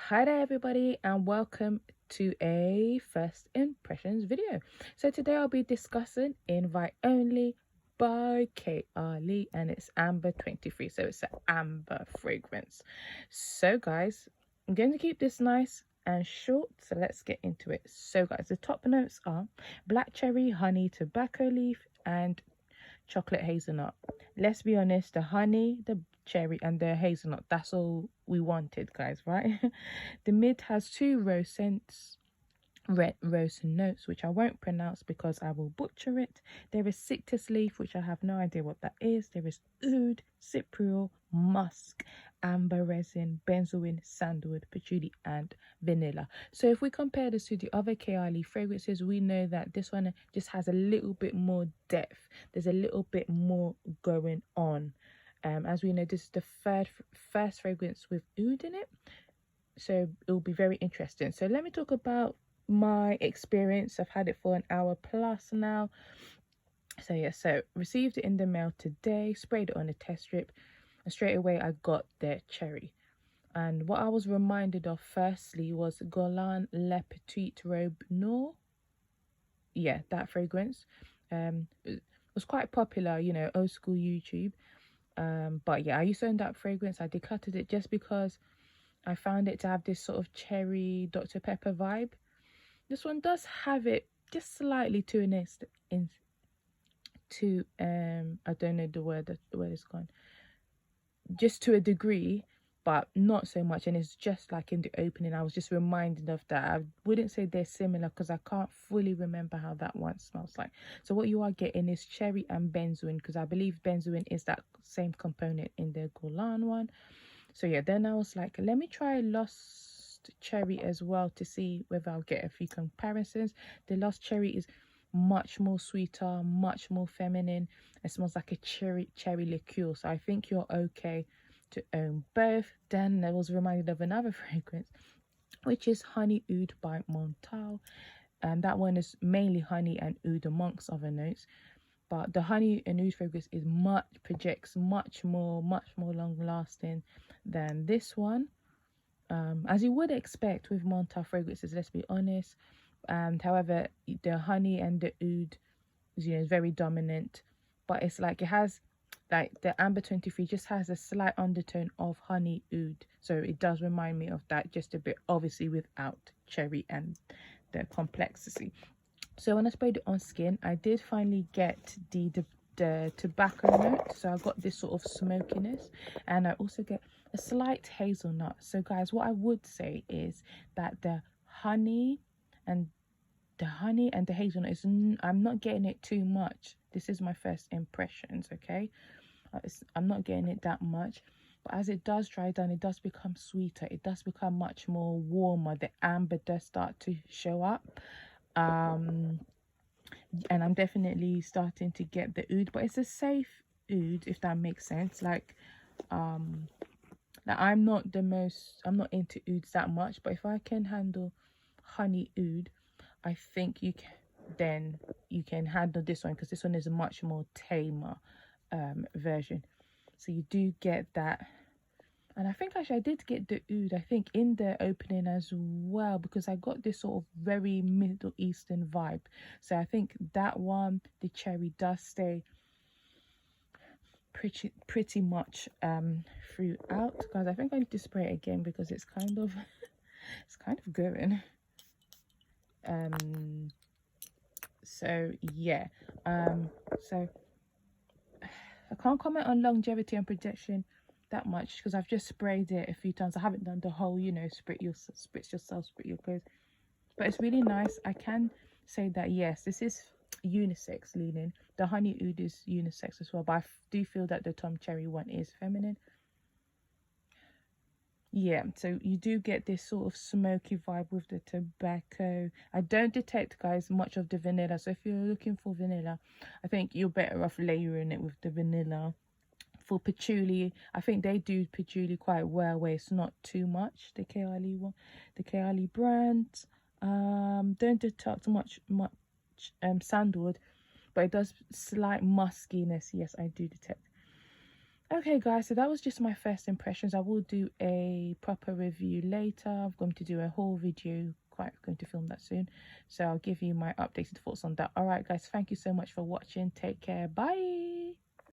Hi there everybody and welcome to a first impressions video. So today I'll be discussing Invite Only by Kayali and it's Amber 23. So it's an amber fragrance. So guys, I'm going to keep this nice and short, so let's get into it. So guys, the top notes are black cherry, honey, tobacco leaf and chocolate hazelnut. Let's be honest, the honey, the cherry and the hazelnut, that's all we wanted, guys, right? The mid has two rose scents, red rose notes, which I won't pronounce because I will butcher it. There is citrus leaf, which I have no idea what that is. There is oud, cypriol, musk, amber resin, benzoin, sandalwood, patchouli, and vanilla. So if we compare this to the other Kayali fragrances, we know that this one just has a little bit more depth. There's a little bit more going on. As we know, this is the first fragrance with oud in it, so it'll be very interesting. So let me talk about my experience. I've had it for an hour plus now. So yeah, so received it in the mail today, sprayed it on a test strip, and straight away I got the cherry. And what I was reminded of firstly was Golan Le Petit Robe Noir. Yeah, that fragrance. It was quite popular, you know, old school YouTube. But yeah, I used to own that fragrance. I decluttered it just because I found it to have this sort of cherry Dr. Pepper vibe. This one does have it just slightly to an extent, I don't know the word is gone. Just to a degree, but not so much. And it's just like in the opening, I was just reminded of that. I wouldn't say they're similar because I can't fully remember how that one smells like. So what you are getting is cherry and benzoin, because I believe benzoin is that same component in the Golan one. So yeah, then I was like, let me try Lost Cherry as well to see whether I'll get a few comparisons. The Lost Cherry is much more sweeter, much more feminine. It smells like a cherry liqueur. So I think you're okay to own both. Then I was reminded of another fragrance, which is Honey Oud by Montal. And that one is mainly honey and oud amongst other notes. But the honey and oud fragrance is projects much more long lasting than this one, as you would expect with Monta fragrances, let's be honest. And however, the honey and the oud is, you know, very dominant, but it's like it has, like the Amber 23 just has a slight undertone of honey oud, so it does remind me of that just a bit, obviously without cherry and the complexity. So when I sprayed it on skin, I did finally get the tobacco note. So I got this sort of smokiness, and I also get a slight hazelnut. So guys, what I would say is that the honey and the hazelnut is, I'm not getting it too much. This is my first impressions, okay? I'm not getting it that much. But as it does dry down, it does become sweeter. It does become much more warmer. The amber does start to show up. And I'm definitely starting to get the oud, but it's a safe oud, if that makes sense. Like I'm not into ouds that much, but if I can handle honey oud, I think then you can handle this one, because this one is a much more tamer version. So you do get that. And I think actually I did get the oud, I think, in the opening as well, because I got this sort of very Middle Eastern vibe. So I think that one, the cherry, does stay pretty much throughout. Guys, I think I need to spray it again because it's kind of going. So yeah. So I can't comment on longevity and projection that much because I've just sprayed it a few times. I haven't done the whole, you know, spritz yourself, sprit your clothes. But it's really nice. I can say that yes, this is unisex leaning. The honey oud is unisex as well, but I do feel that the Tom Cherry one is feminine. Yeah, so you do get this sort of smoky vibe with the tobacco. I don't detect, guys, much of the vanilla. So if you're looking for vanilla, I think you're better off layering it with the vanilla. For patchouli, I think they do patchouli quite well, where it's not too much. The Kayali one, the Kayali brand, don't detect much sandalwood, but it does slight muskiness. Yes, I do detect. Okay, guys, so that was just my first impressions. I will do a proper review later. I'm going to do a whole video, quite going to film that soon. So I'll give you my updated thoughts on that. All right, guys, thank you so much for watching. Take care. Bye.